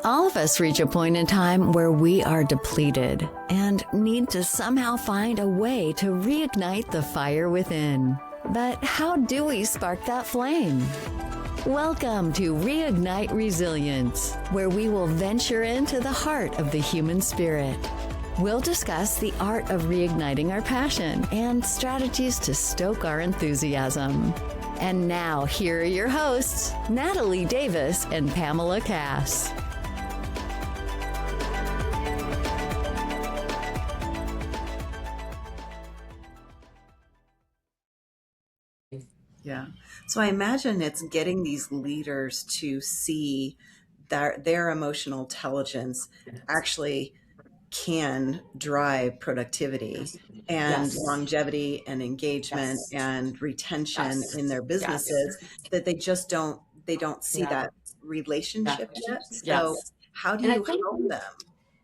All of us reach a point in time where we are depleted and need to somehow find a way to reignite the fire within. But how do we spark that flame? Welcome to Reignite Resilience, where we will venture into the heart of the human spirit. We'll discuss the art of reigniting our passion and strategies to stoke our enthusiasm. And now, here are your hosts, Natalie Davis and Pamela Cass. Yeah. So I imagine it's getting these leaders to see that their emotional intelligence actually can drive productivity and Yes. longevity and engagement Yes. and retention Yes. in their businesses, that they don't see Yeah. that relationship yet. So Yes. how do And I you think, help them?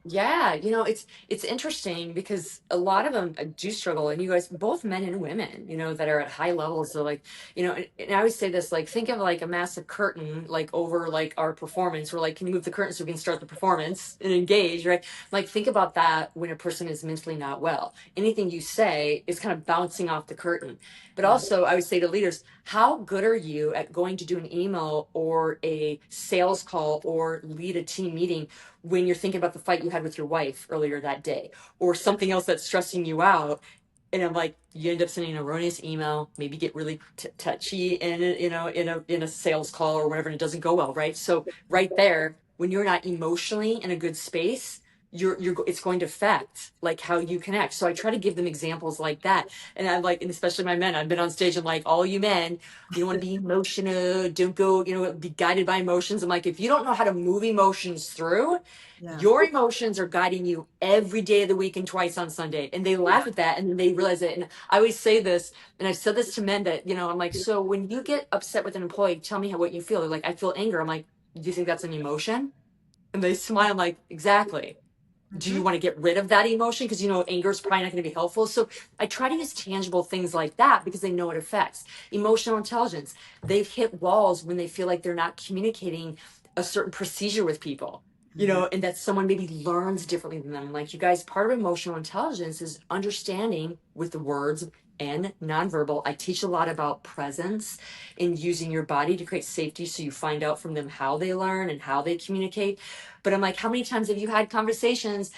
yeah, it's interesting because a lot of them do struggle, and you guys, both men and women, that are at high levels. So like, and I always say this, like, think of like a massive curtain, like over like our performance. We're like, can you move the curtain so we can start the performance and engage, right? Like, think about that when a person is mentally not well. Anything you say is kind of bouncing off the curtain. But Yeah. also, I would say to leaders, how good are you at going to do an email or a sales call or lead a team meeting when you're thinking about the fight you had with your wife earlier that day or something else that's stressing you out? And I'm like, you end up sending an erroneous email, maybe get really touchy in a sales call or whatever, and it doesn't go well, right? So right there, when you're not emotionally in a good space, it's going to affect like how you connect. So I try to give them examples like that. And I'm like, and especially my men, I've been on stage and like, all you men, you don't want to be emotional, don't go, be guided by emotions. I'm like, if you don't know how to move emotions through, Yeah. your emotions are guiding you every day of the week and twice on Sunday. And they laugh at that and then they realize it. And I always say this, and I've said this to men that, I'm like, so when you get upset with an employee, tell me what you feel. They're like, I feel anger. I'm like, do you think that's an emotion? And they smile. I'm like, exactly. Do you Mhm. want to get rid of that emotion? Because anger is probably not going to be helpful. So I try to use tangible things like that because they know it affects emotional intelligence. They've hit walls when they feel like they're not communicating a certain procedure with people, and that someone maybe learns differently than them. Like, you guys, part of emotional intelligence is understanding with the words and nonverbal. I teach a lot about presence and using your body to create safety, so you find out from them how they learn and how they communicate. But I'm like, how many times have you had conversations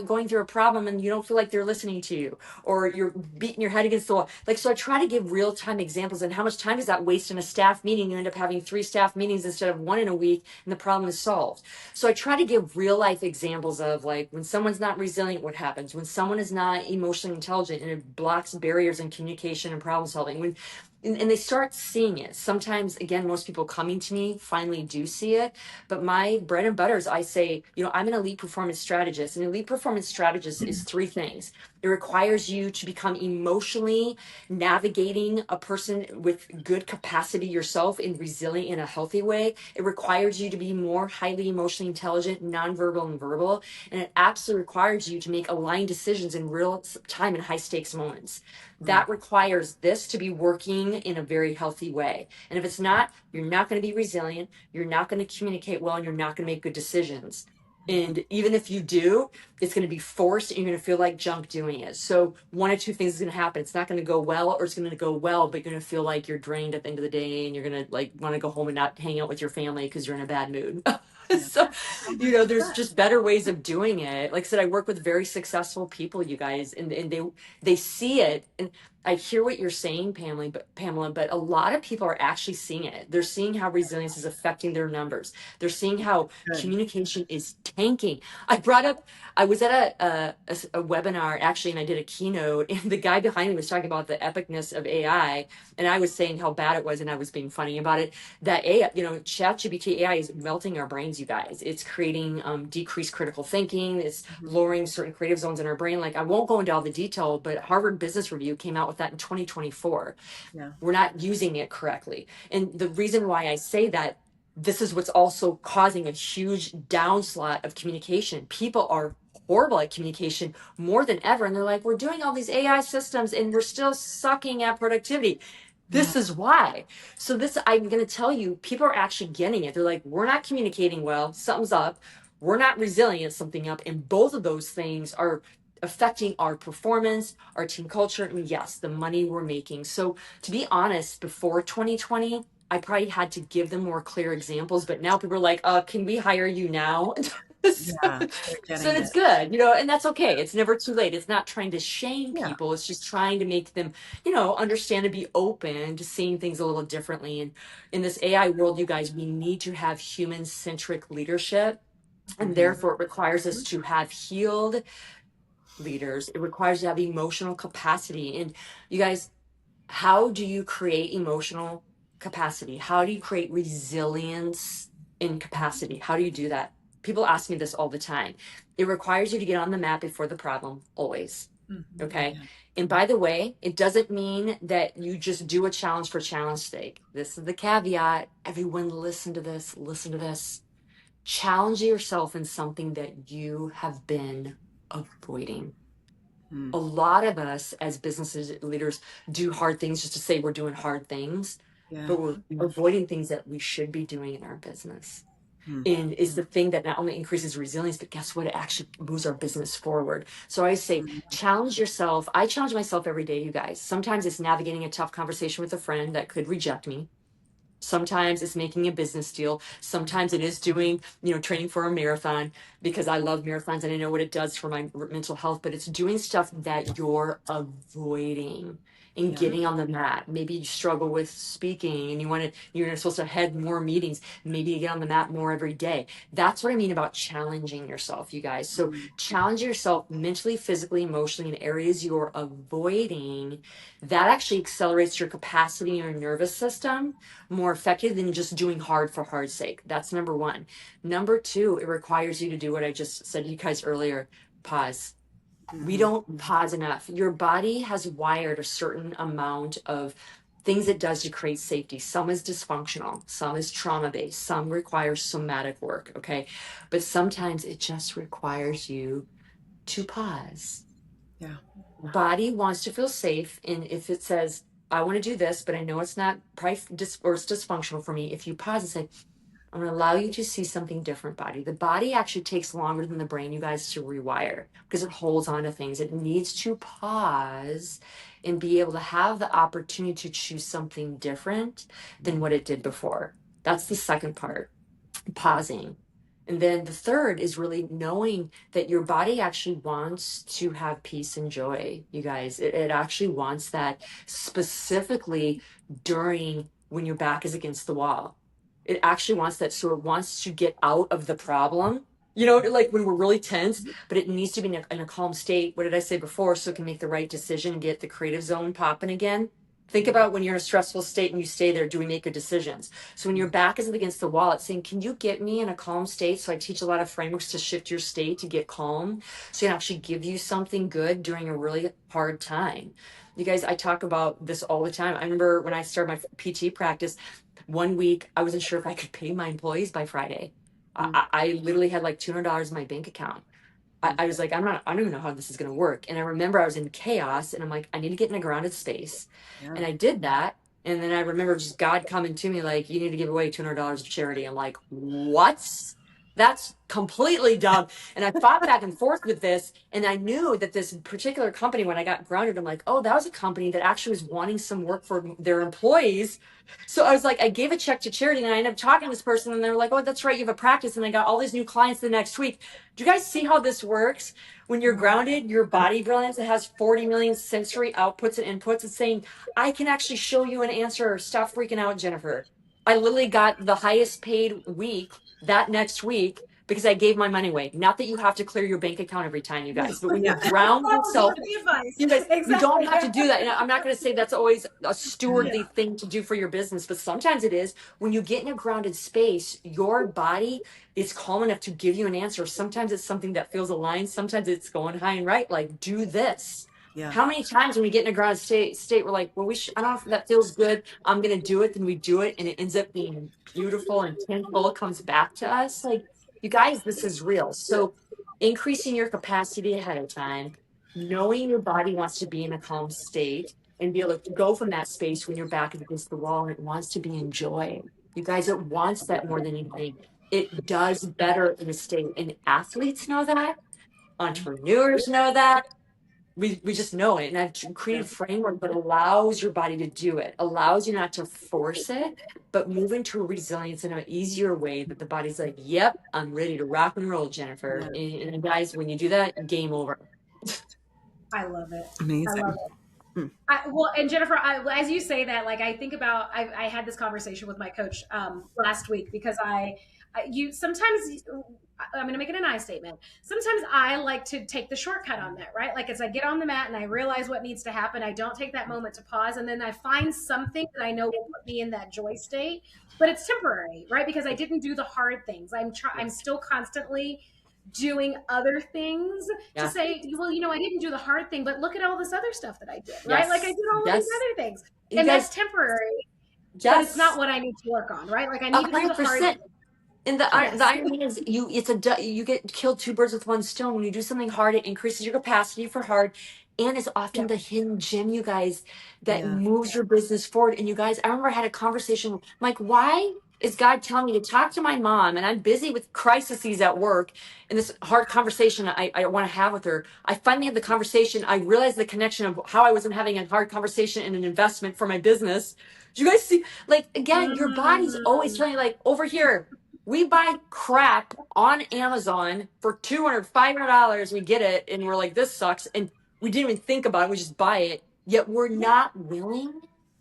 going through a problem and you don't feel like they're listening to you, or you're beating your head against the wall? Like, so I try to give real time examples. And how much time does that waste in a staff meeting? You end up having 3 staff meetings instead of 1 in a week, and the problem is solved. So I try to give real life examples of like, when someone's not resilient, what happens when someone is not emotionally intelligent, and it blocks barriers in communication and problem solving. And they start seeing it. Sometimes, again, most people coming to me finally do see it. But my bread and butter is, I say, I'm an elite performance strategist. An elite performance strategist is 3 things. It requires you to become emotionally navigating a person with good capacity yourself and resilient in a healthy way. It requires you to be more highly emotionally intelligent, nonverbal and verbal. And it absolutely requires you to make aligned decisions in real time in high stakes moments. That requires this to be working in a very healthy way. And if it's not, you're not going to be resilient, you're not going to communicate well, and you're not going to make good decisions. And even if you do, it's going to be forced and you're going to feel like junk doing it. So one of 2 things is going to happen. It's not going to go well, or it's going to go well, but you're going to feel like you're drained at the end of the day, and you're going to like want to go home and not hang out with your family because you're in a bad mood. So, there's just better ways of doing it. Like I said, I work with very successful people, you guys, and they see it. And I hear what you're saying, Pamela, but a lot of people are actually seeing it. They're seeing how resilience is affecting their numbers. They're seeing how communication is tanking. I was at a webinar actually, and I did a keynote, and the guy behind me was talking about the epicness of AI, and I was saying how bad it was, and I was being funny about it. That AI, ChatGPT AI is melting our brains, you guys. It's creating decreased critical thinking. It's lowering certain creative zones in our brain. Like, I won't go into all the detail, but Harvard Business Review came out with that in 2024. Yeah. We're not using it correctly. And the reason why I say that, this is what's also causing a huge downslot of communication. People are horrible at communication more than ever. And they're like, we're doing all these AI systems and we're still sucking at productivity. This is why. So I'm going to tell you, people are actually getting it. They're like, we're not communicating well. Something's up. we're not resilient something up, and both of those things are affecting our performance, our team culture, and yes, the money we're making. So to be honest, before 2020, I probably had to give them more clear examples, but now people are like, can we hire you now? Yeah, they're So getting it's it. good, and that's okay. It's never too late. It's not trying to shame Yeah. people. It's just trying to make them, understand and be open to seeing things a little differently. And in this AI world, you guys, we need to have human-centric leadership. And Hmm. therefore, it requires us to have healed leaders. It requires you to have emotional capacity. And you guys, how do you create emotional capacity? How do you create resilience in capacity? How do you do that? People ask me this all the time. It requires you to get on the map before the problem, always. Okay. Yeah. And by the way, it doesn't mean that you just do a challenge for challenge sake. This is the caveat. Everyone, listen to this. Listen to this. Challenge yourself in something that you have been avoiding. Mm. A lot of us as businesses leaders do hard things just to say we're doing hard things, Yeah. but we're avoiding things that we should be doing in our business. Mm. And is the thing that not only increases resilience, but guess what? It actually moves our business forward. So I say, challenge yourself. I challenge myself every day, you guys. Sometimes it's navigating a tough conversation with a friend that could reject me. Sometimes it's making a business deal. Sometimes it is doing, training for a marathon because I love marathons and I know what it does for my mental health, but it's doing stuff that you're avoiding and Yeah. getting on the mat. Maybe you struggle with speaking and you're supposed to head more meetings. Maybe you get on the mat more every day. That's what I mean about challenging yourself, you guys. So challenge yourself mentally, physically, emotionally in areas you're avoiding. That actually accelerates your capacity in your nervous system more effective than just doing hard for hard's sake. That's number one. Number two, it requires you to do what I just said to you guys earlier, pause. We don't pause enough. Your body has wired a certain amount of things it does to create safety. Some is dysfunctional, some is trauma based, some requires somatic work. Okay. But sometimes it just requires you to pause. Yeah. Body wants to feel safe. And if it says, I want to do this, but I know it's not or it's dysfunctional for me. If you pause and say, I'm going to allow you to see something different, body. The body actually takes longer than the brain, you guys, to rewire because it holds on to things. It needs to pause and be able to have the opportunity to choose something different than what it did before. That's the second part, pausing. And then the third is really knowing that your body actually wants to have peace and joy, you guys. It actually wants that specifically during when your back is against the wall. It actually wants that. So it wants to get out of the problem, like when we're really tense, but it needs to be in a calm state. What did I say before? So it can make the right decision and get the creative zone popping again. Think about when you're in a stressful state and you stay there, do we make good decisions? So when your back is against the wall, it's saying, can you get me in a calm state? So I teach a lot of frameworks to shift your state to get calm. So it can actually give you something good during a really hard time. You guys, I talk about this all the time. I remember when I started my PT practice, one week I wasn't sure if I could pay my employees by Friday. I literally had like $200 in my bank account. I was like, I don't even know how this is going to work. And I remember I was in chaos and I'm like, I need to get in a grounded space. Yeah. And I did that. And then I remember just God coming to me like, you need to give away $200 to charity. I'm like, what? That's completely dumb. And I fought back and forth with this. And I knew that this particular company, when I got grounded, I'm like, oh, that was a company that actually was wanting some work for their employees. So I was like, I gave a check to charity and I ended up talking to this person and they were like, oh, that's right. You have a practice. And I got all these new clients the next week. Do you guys see how this works? When you're grounded, your body brilliance, it has 40 million sensory outputs and inputs. It's saying, I can actually show you an answer. Stop freaking out, Jennifer. I literally got the highest paid week that next week because I gave my money away. Not that you have to clear your bank account every time, you guys, but when you ground yourself, you guys, you don't have to do that. And I'm not going to say that's always a stewardly thing to do for your business, but sometimes it is. When you get in a grounded space, your body is calm enough to give you an answer. Sometimes it's something that feels aligned. Sometimes it's going high and right, like do this. Yeah. How many times when we get in a grounded state, we're like, well, I don't know if that feels good. I'm going to do it. Then we do it. And it ends up being beautiful and tenfold comes back to us. Like, you guys, this is real. So increasing your capacity ahead of time, knowing your body wants to be in a calm state and be able to go from that space when your back is against the wall and it wants to be in joy. You guys, it wants that more than anything. it does better in a state. And athletes know that, entrepreneurs know that. We just know it. And I've created a framework that allows your body to do it, allows you not to force it, but move into resilience in an easier way that the body's like, yep, I'm ready to rock and roll, Jennifer. Yeah. And guys, when you do that, game over. I love it. I Amazing. love it. Well, and Jennifer, as you say that, like I think about, I had this conversation with my coach last week because you sometimes, I'm going to make it an I statement. Sometimes I like to take the shortcut on that, right? Like as I get on the mat and I realize what needs to happen, I don't take that moment to pause, and then I find something that I know will put me in that joy state, but it's temporary, right? Because I didn't do the hard things. I'm still constantly doing other things to say, well, I didn't do the hard thing, but look at all this other stuff that I did, right? Yes. Like I did all of Yes. these other things. You And guys- that's temporary, but Yes. it's not what I need to work on, right? Like I need to do the hard 100%. thing. And the Yes. irony is you get killed two birds with one stone. When you do something hard, it increases your capacity for hard. And it's often Yeah. the hidden gem, you guys, that Yeah. moves your business forward. And you guys, I remember I had a conversation. I'm like, why is God telling me to talk to my mom? And I'm busy with crises at work. And this hard conversation I want to have with her. I finally had the conversation. I realized the connection of how I wasn't having a hard conversation in an investment for my business. Do you guys see? Like, again, your body's always telling you, like, over here. We buy crap on Amazon for $200, $500. We get it, and we're like, this sucks. And we didn't even think about it. We just buy it. Yet we're not willing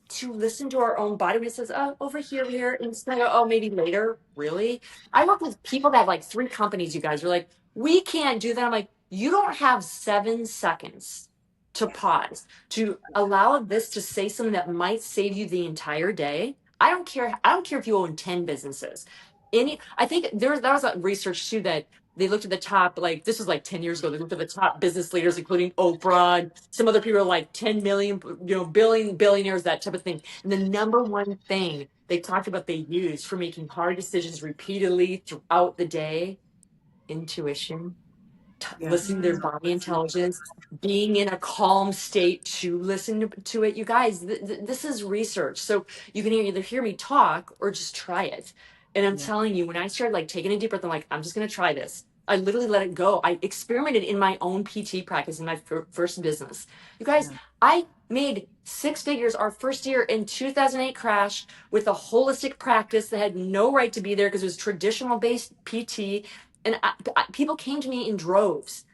to listen to our own body when it says, oh, over here. And it's like, oh, maybe later. Really? I work with people that have like 3 companies, you guys are like, we can't do that. I'm like, you don't have 7 seconds to pause, to allow this to say something that might save you the entire day. I don't care if you own 10 businesses. I think that was a research too that they looked at the top, like this was like 10 years ago, they looked at the top business leaders, including Oprah and some other people are like 10 million, billionaires, that type of thing. And the number one thing they talked about they used for making hard decisions repeatedly throughout the day, intuition. Yeah. Listening to their body intelligence, being in a calm state to listen to it. You guys, this is research. So you can either hear me talk or just try it. And I'm telling you, when I started like taking a deep breath, I'm like, I'm just going to try this. I literally let it go. I experimented in my own PT practice in my first business. You guys, I made 6 figures our first year in 2008 crash with a holistic practice that had no right to be there because it was traditional based PT. And people came to me in droves.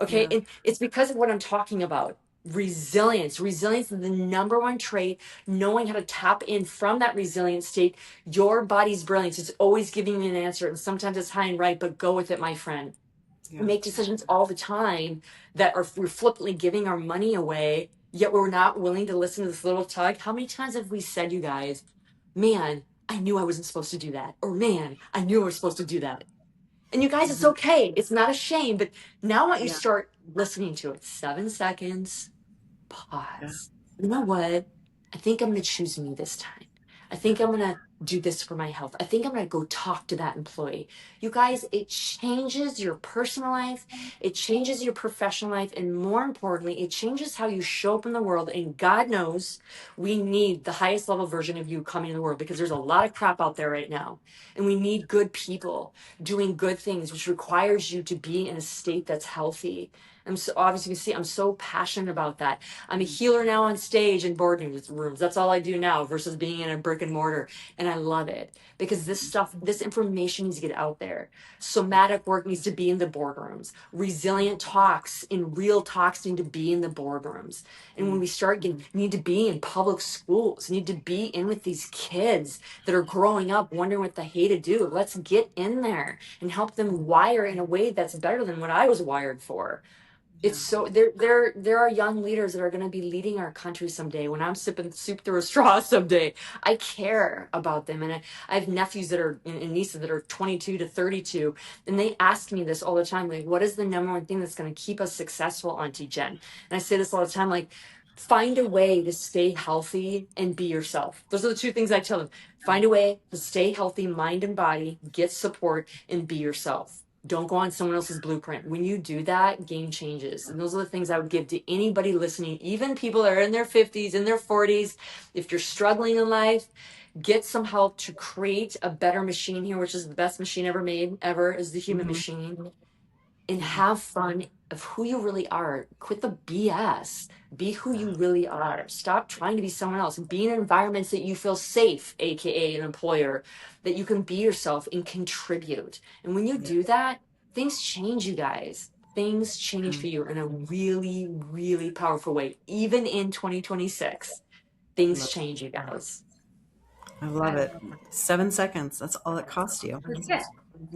Okay. And it's because of what I'm talking about. Resilience. Resilience is the number one trait. Knowing how to tap in from that resilient state. Your body's brilliance. It's always giving you an answer. And sometimes it's high and right, but go with it, my friend. We make decisions all the time that we're flippantly giving our money away, yet we're not willing to listen to this little tug. How many times have we said, you guys, man, I knew I wasn't supposed to do that. Or man, I knew I was supposed to do that. And you guys, it's okay. It's not a shame. But now I want you to start listening to it. 7 seconds, pause. You know what? I think I'm going to choose me this time. I think I'm going to do this for my health. I think I'm going to go talk to that employee. You guys, it changes your personal life. It changes your professional life. And more importantly, it changes how you show up in the world. And God knows we need the highest level version of you coming in the world because there's a lot of crap out there right now. And we need good people doing good things, which requires you to be in a state that's healthy. I'm so obviously you can see I'm so passionate about that. I'm a healer now on stage in boardroom rooms. That's all I do now versus being in a brick and mortar. And I love it because this information needs to get out there. Somatic work needs to be in the boardrooms. Resilient talks in real talks need to be in the boardrooms. And when we start getting, need to be in public schools, need to be in with these kids that are growing up wondering what the hey to do. Let's get in there and help them wire in a way that's better than what I was wired for. It's so there are young leaders that are going to be leading our country someday. When I'm sipping soup through a straw someday, I care about them. And I have nephews that are and nieces that are 22 to 32, and they ask me this all the time, like, what is the number one thing that's going to keep us successful, Auntie Jen? And I say this all the time, like, find a way to stay healthy and be yourself. Those are the 2 things I tell them. Find a way to stay healthy, mind and body, get support, and be yourself. Don't go on someone else's blueprint. When you do that, game changes. And those are the things I would give to anybody listening, even people that are in their 50s, in their 40s. If you're struggling in life, get some help to create a better machine here, which is the best machine ever made, ever, is the human machine, and have fun of who you really are. Quit the BS. Be who you really are. Stop trying to be someone else. Be in environments that you feel safe, aka an employer, that you can be yourself and contribute. And when you do that, things change, you guys. Things change for you in a really, really powerful way. Even in 2026, things change, you guys. I love it. 7 seconds. That's all it costs you. That's it.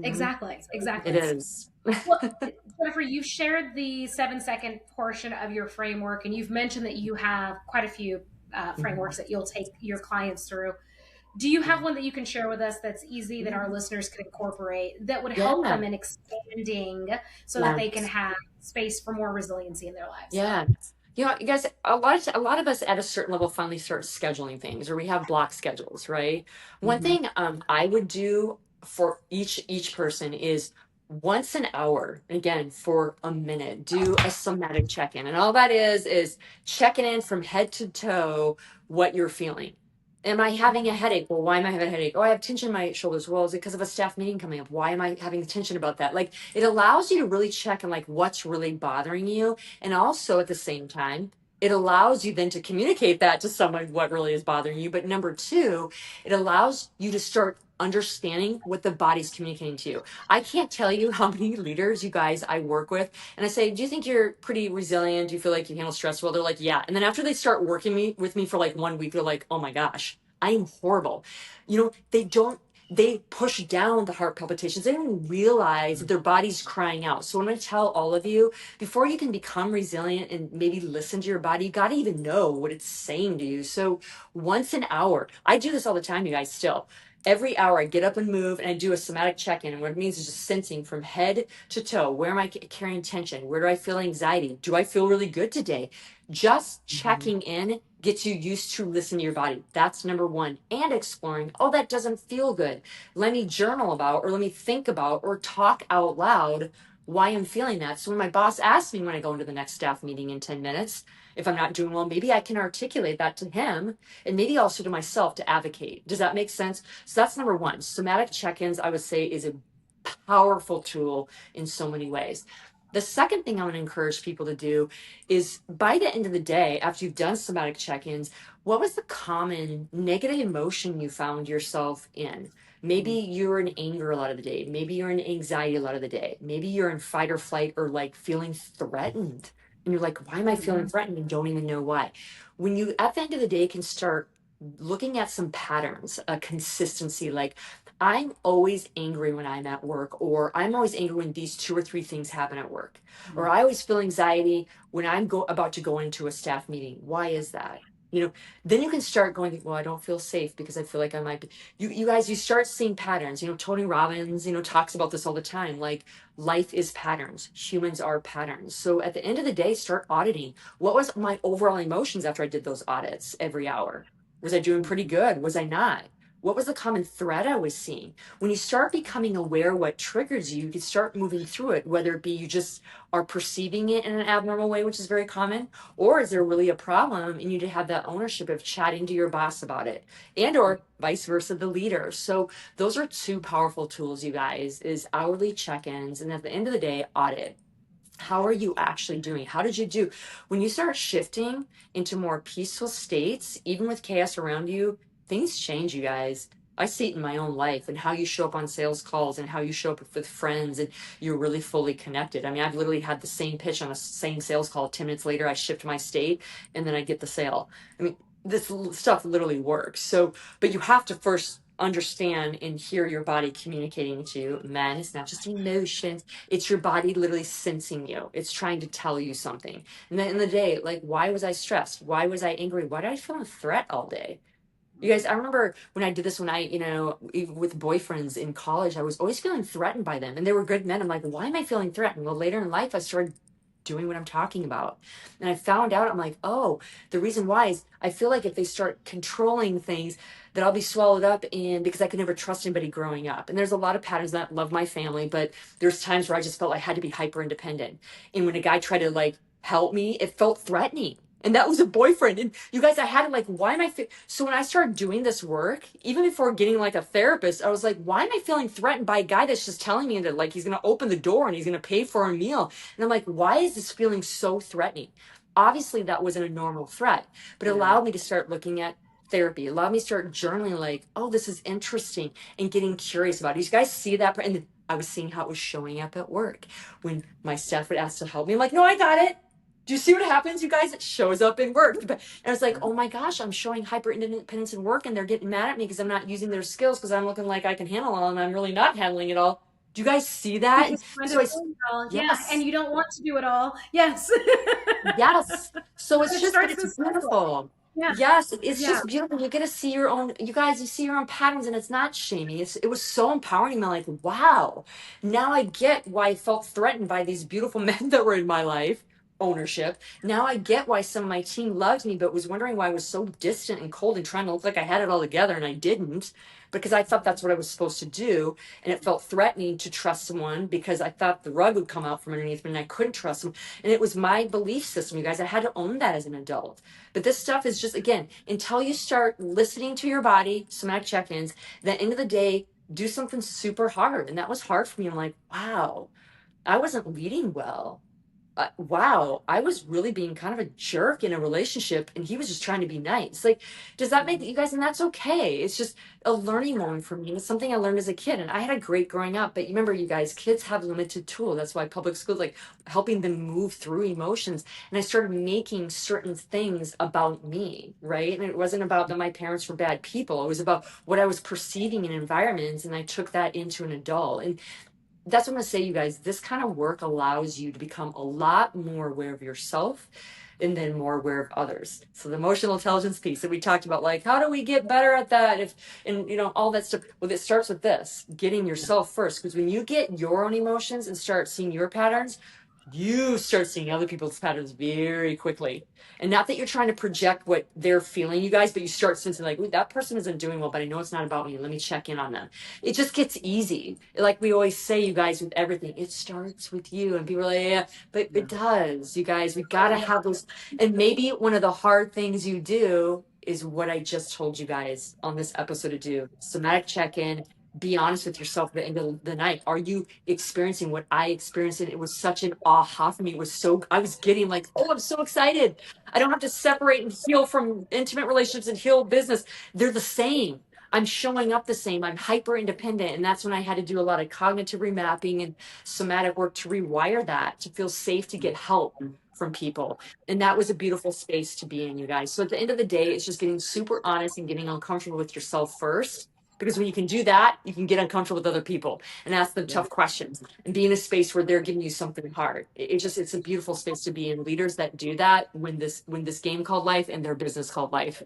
Exactly. It is. Well, Jennifer, you've shared the 7-second portion of your framework, and you've mentioned that you have quite a few frameworks that you'll take your clients through. Do you have one that you can share with us that's easy that our listeners could incorporate that would help them in expanding so that they can have space for more resiliency in their lives? Yeah. You know, you guys, a lot of us at a certain level finally start scheduling things, or we have block schedules, right? One thing I would do for each person is once an hour, again, for a minute, do a somatic check-in. And all that is checking in from head to toe what you're feeling. Am I having a headache? Well, why am I having a headache? Oh, I have tension in my shoulders. Well, is it because of a staff meeting coming up? Why am I having tension about that? Like, it allows you to really check on like what's really bothering you. And also at the same time, it allows you then to communicate that to someone what really is bothering you. But number two, it allows you to start understanding what the body's communicating to you. I can't tell you how many leaders you guys I work with, and I say, do you think you're pretty resilient? Do you feel like you handle stress well? They're like, yeah. And then after they start working with me for like 1 week, they're like, oh my gosh, I am horrible. You know, they push down the heart palpitations. They don't realize that their body's crying out. So I'm going to tell all of you, before you can become resilient and maybe listen to your body, you got to even know what it's saying to you. So once an hour, I do this all the time, you guys, still. Every hour I get up and move and I do a somatic check-in. And what it means is just sensing from head to toe. Where am I carrying tension? Where do I feel anxiety? Do I feel really good today? Just checking in gets you used to listen to your body. That's number one. And exploring, oh, that doesn't feel good. Let me journal about, or let me think about, or talk out loud why I'm feeling that. So when my boss asks me when I go into the next staff meeting in 10 minutes, if I'm not doing well, maybe I can articulate that to him and maybe also to myself to advocate. Does that make sense? So that's number one. Somatic check-ins, I would say, is a powerful tool in so many ways. The second thing I'm going to encourage people to do is by the end of the day, after you've done somatic check-ins, what was the common negative emotion you found yourself in? Maybe you're in anger a lot of the day. Maybe you're in anxiety a lot of the day. Maybe you're in fight or flight, or like feeling threatened. And you're like, why am I feeling threatened? And don't even know why. When you, at the end of the day, can start looking at some patterns, a consistency, like I'm always angry when I'm at work, or I'm always angry when these 2 or 3 things happen at work, or I always feel anxiety when I'm about to go into a staff meeting. Why is that? You know, then you can start going, well, I don't feel safe because I feel like I might be. You guys, you start seeing patterns. You know, Tony Robbins, talks about this all the time. Like, life is patterns. Humans are patterns. So at the end of the day, start auditing. What was my overall emotions after I did those audits every hour? Was I doing pretty good? Was I not? What was the common thread I was seeing? When you start becoming aware what triggers you, you can start moving through it, whether it be you just are perceiving it in an abnormal way, which is very common, or is there really a problem and you need to have that ownership of chatting to your boss about it, and or vice versa, the leader. So those are 2 powerful tools, you guys, is hourly check-ins, and at the end of the day, audit. How are you actually doing? How did you do? When you start shifting into more peaceful states, even with chaos around you, things change, you guys. I see it in my own life, and how you show up on sales calls and how you show up with friends, and you're really fully connected. I mean, I've literally had the same pitch on the same sales call. 10 minutes later, I shift my state and then I get the sale. I mean, this stuff literally works. So, but you have to first understand and hear your body communicating to you. Man, it's not just emotions. It's your body literally sensing you. It's trying to tell you something. And then in the day, like, why was I stressed? Why was I angry? Why did I feel a threat all day? You guys, I remember when I did this, when I, even with boyfriends in college, I was always feeling threatened by them. And they were good men. I'm like, why am I feeling threatened? Well, later in life, I started doing what I'm talking about. And I found out, I'm like, oh, the reason why is I feel like if they start controlling things, that I'll be swallowed up in, because I could never trust anybody growing up. And there's a lot of patterns that love my family, but there's times where I just felt I had to be hyper independent. And when a guy tried to like help me, it felt threatening. And that was a boyfriend. And you guys, I had to like, why am I? So when I started doing this work, even before getting like a therapist, I was like, why am I feeling threatened by a guy that's just telling me that like he's going to open the door and he's going to pay for a meal? And I'm like, why is this feeling so threatening? Obviously, that wasn't a normal threat, but it allowed me to start looking at therapy. It allowed me to start journaling like, oh, this is interesting, and getting curious about it. You guys see that? And I was seeing how it was showing up at work. When my staff would ask to help me, I'm like, no, I got it. Do you see what happens, you guys? It shows up in work. And I was like, oh my gosh, I'm showing hyper independence in work and they're getting mad at me because I'm not using their skills because I'm looking like I can handle it all and I'm really not handling it all. Do you guys see that? Because you're So I, doing it all. Yeah, yes, and you don't want to do it all. Yes. yes. So But it's it just, but starts it's this cycle. beautiful. Yeah. Yes, it's Yeah. just beautiful. You get to see your own, you guys, you see your own patterns and it's not shaming. It was so empowering. I'm like, wow, now I get why I felt threatened by these beautiful men that were in my life. Ownership. Now I get why some of my team loved me, but was wondering why I was so distant and cold and trying to look like I had it all together and I didn't, because I thought that's what I was supposed to do. And it felt threatening to trust someone because I thought the rug would come out from underneath me and I couldn't trust them. And it was my belief system, you guys. I had to own that as an adult. But this stuff is just, again, until you start listening to your body, somatic check-ins, at the end of the day, do something super hard. And that was hard for me. I'm like, wow, I wasn't leading well. Wow, I was really being kind of a jerk in a relationship and he was just trying to be nice. Like, does that make you guys? And that's okay. It's just a learning moment for me. It's something I learned as a kid and I had a great growing up. But you remember, you guys, kids have limited tool. That's why public schools, like helping them move through emotions. And I started making certain things about me, right? And it wasn't about that my parents were bad people. It was about what I was perceiving in environments. And I took that into an adult. And that's what I'm going to say, you guys. This kind of work allows you to become a lot more aware of yourself and then more aware of others. So the emotional intelligence piece that we talked about, like, how do we get better at that? And all that stuff. Well, it starts with this, getting yourself first. Because when you get your own emotions and start seeing your patterns, you start seeing other people's patterns very quickly. And not that you're trying to project what they're feeling, you guys, but you start sensing like, ooh, that person isn't doing well, but I know it's not about me. Let me check in on them. It just gets easy. Like we always say, you guys, with everything, it starts with you. And people are like, yeah, but it does, you guys. We got to have those. And maybe one of the hard things you do is what I just told you guys on this episode to do. Somatic check-in. Be honest with yourself at the end of the night. Are you experiencing what I experienced? And it was such an aha for me. It was so, I was getting like, oh, I'm so excited. I don't have to separate and heal from intimate relationships and heal business. They're the same. I'm showing up the same. I'm hyper independent. And that's when I had to do a lot of cognitive remapping and somatic work to rewire that, to feel safe to get help from people. And that was a beautiful space to be in, you guys. So at the end of the day, it's just getting super honest and getting uncomfortable with yourself first. Because when you can do that, you can get uncomfortable with other people and ask them tough questions and be in a space where they're giving you something hard. It's a beautiful space to be in. Leaders that do that win this game called life and their business called life.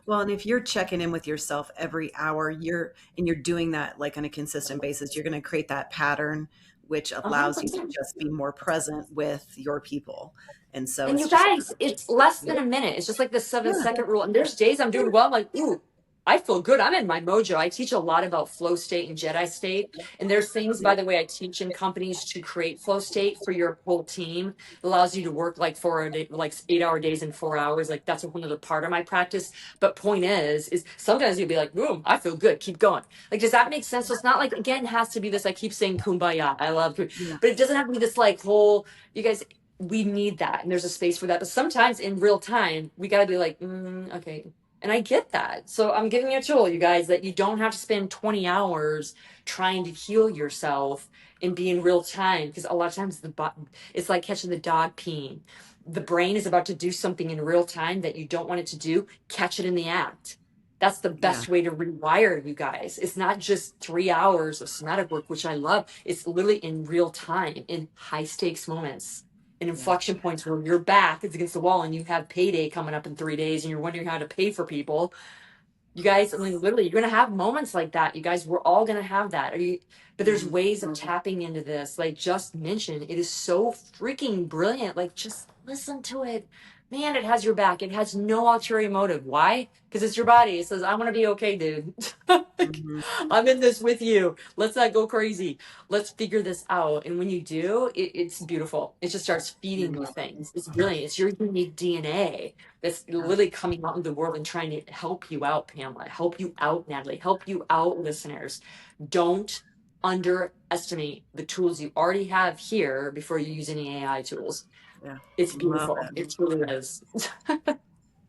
Well, and if you're checking in with yourself every hour, you're doing that like on a consistent basis, you're going to create that pattern, which allows you to 100%. just be more present with your people. And so And it's you just, guys, it's less than a minute. It's just like the 7-second rule. And there's days I'm doing well. I'm like, ooh, I feel good. I'm in my mojo. I teach a lot about flow state and Jedi state. And there's things, by the way, I teach in companies to create flow state for your whole team. It allows you to work like 8-hour days in 4 hours. Like that's one other part of my practice. But point is sometimes you'll be like, boom, I feel good. Keep going. Like, does that make sense? So it's not like, again, it has to be this, I keep saying kumbaya. I love it. But it doesn't have to be this like whole, you guys, we need that. And there's a space for that. But sometimes in real time, we got to be like, okay. And I get that. So I'm giving you a tool, you guys, that you don't have to spend 20 hours trying to heal yourself and be in real time. Because a lot of times it's like catching the dog peeing. The brain is about to do something in real time that you don't want it to do. Catch it in the act. That's the best way to rewire, you guys. It's not just 3 hours of somatic work, which I love. It's literally in real time, in high stakes moments, in inflection points where your back is against the wall and you have payday coming up in 3 days and you're wondering how to pay for people. You guys, I mean, literally, you're going to have moments like that. You guys, we're all going to have that. But there's ways of tapping into this. Like just mentioned, it is so freaking brilliant. Like just listen to it. man, it has your back. It has no ulterior motive. Why? Because it's your body. It says, I want to be okay, dude. Mhm. I'm in this with you. Let's not go crazy. Let's figure this out. And when you do, it's beautiful. It just starts feeding you things. It's brilliant. It's your unique DNA that's literally coming out in the world and trying to help you out, Pamela. Help you out, Natalie. Help you out, listeners. Don't underestimate the tools you already have here before you use any AI tools. Yeah. It's Love beautiful. it. It truly is. That's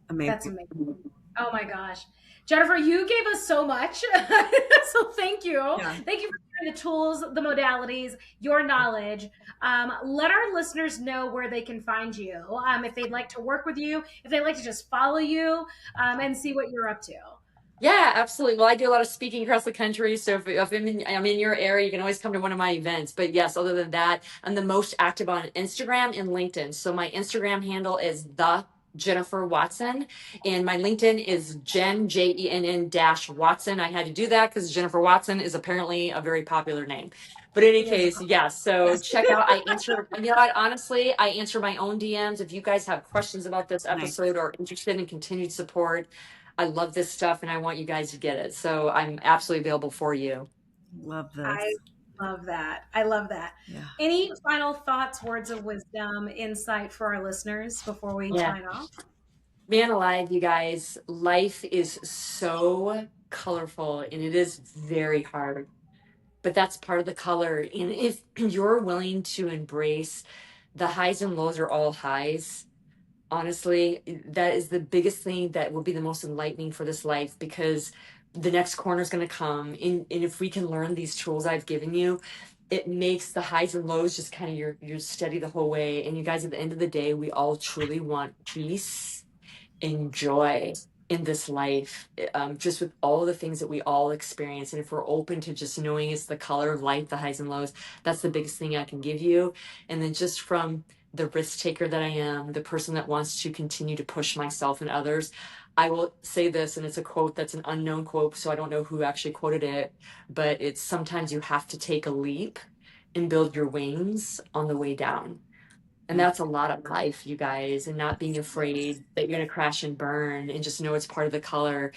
Amazing. amazing. Oh my gosh. Jennifer, you gave us so much. So thank you. Yeah. Thank you for sharing the tools, the modalities, your knowledge. Let our listeners know where they can find you. If they'd like to work with you, if they'd like to just follow you, and see what you're up to. Yeah, absolutely. Well, I do a lot of speaking across the country. So if I'm in your area, you can always come to one of my events. But yes, other than that, I'm the most active on Instagram and LinkedIn. So my Instagram handle is the Jennifer Watson, and my LinkedIn is Jenn dash Watson. I had to do that because Jennifer Watson is apparently a very popular name. But in any It is. case, yeah. So Yes. check out. I answer. You know what? Honestly, I answer my own DMs. If you guys have questions about this Nice. episode or interested in continued support, I love this stuff and I want you guys to get it. So I'm absolutely available for you. Love this. I love that. I love that. Yeah. Any final thoughts, words of wisdom, insight for our listeners before we sign off? Man alive, you guys, life is so colorful and it is very hard, but that's part of the color. And if you're willing to embrace the highs and lows are all highs, honestly, that is the biggest thing that will be the most enlightening for this life, because the next corner is going to come. And if we can learn these tools I've given you, it makes the highs and lows just kind of you're steady the whole way. And you guys, at the end of the day, we all truly want peace and joy in this life, just with all the things that we all experience. And if we're open to just knowing it's the color of life, the highs and lows, that's the biggest thing I can give you. And then just from the risk taker that I am, the person that wants to continue to push myself and others, I will say this, and it's a quote that's an unknown quote, so I don't know who actually quoted it, but it's sometimes you have to take a leap and build your wings on the way down. And that's a lot of life, you guys, and not being afraid that you're going to crash and burn, and just know it's part of the color,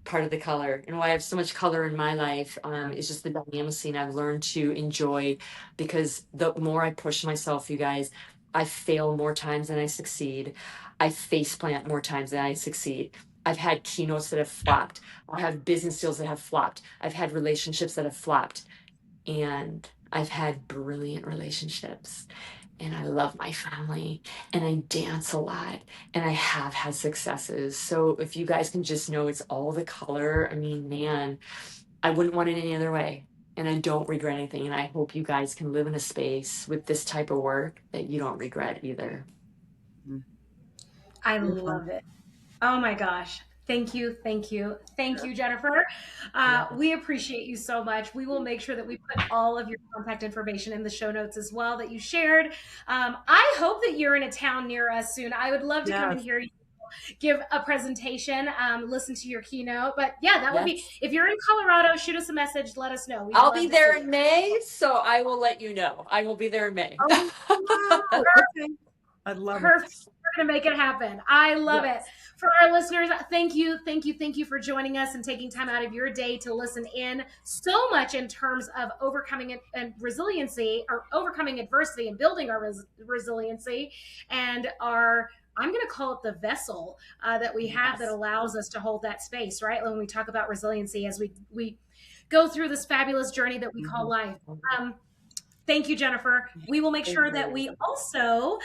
part of the color. And why I have so much color in my life is just the dynamic I've learned to enjoy, because the more I push myself, you guys, I fail more times than I succeed. I face plant more times than I succeed. I've had keynotes that have flopped. I have business deals that have flopped. I've had relationships that have flopped. And I've had brilliant relationships. And I love my family, and I dance a lot, and I have had successes. So if you guys can just know it's all the color, I mean, man, I wouldn't want it any other way. And I don't regret anything. And I hope you guys can live in a space with this type of work that you don't regret either. I love it. Oh my gosh. Thank you. Thank you. Thank you, Jennifer. We appreciate you so much. We will make sure that we put all of your contact information in the show notes as well that you shared. I hope that you're in a town near us soon. I would love to come and hear you give a presentation, listen to your keynote. But yeah, that would be, if you're in Colorado, shoot us a message, let us know. I'll be there in May, so I will let you know. I will be there in May. Oh, wow. Okay. I love it. We're going to make it happen. I love it. For our listeners, thank you for joining us and taking time out of your day to listen in. So much in terms of overcoming and resiliency, or overcoming adversity and building our resiliency, and I'm going to call it the vessel that we have that allows us to hold that space, right? When we talk about resiliency as we go through this fabulous journey that we call life. Thank you, Jennifer. We will make sure that we also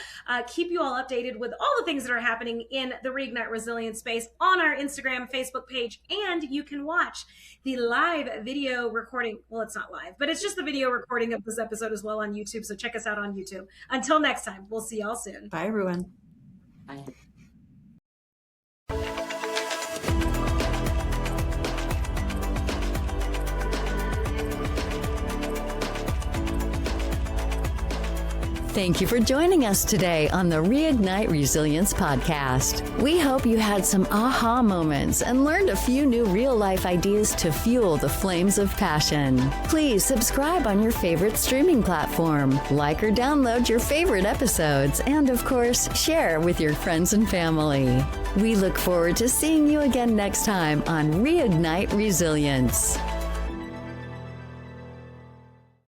keep you all updated with all the things that are happening in the Reignite Resilience space on our Instagram, Facebook page, and you can watch the live video recording. Well, it's not live, but it's just the video recording of this episode as well on YouTube. So check us out on YouTube. Until next time, we'll see y'all soon. Bye, everyone. Bye. Thank you for joining us today on the Reignite Resilience podcast. We hope you had some aha moments and learned a few new real-life ideas to fuel the flames of passion. Please subscribe on your favorite streaming platform, like or download your favorite episodes, and of course, share with your friends and family. We look forward to seeing you again next time on Reignite Resilience.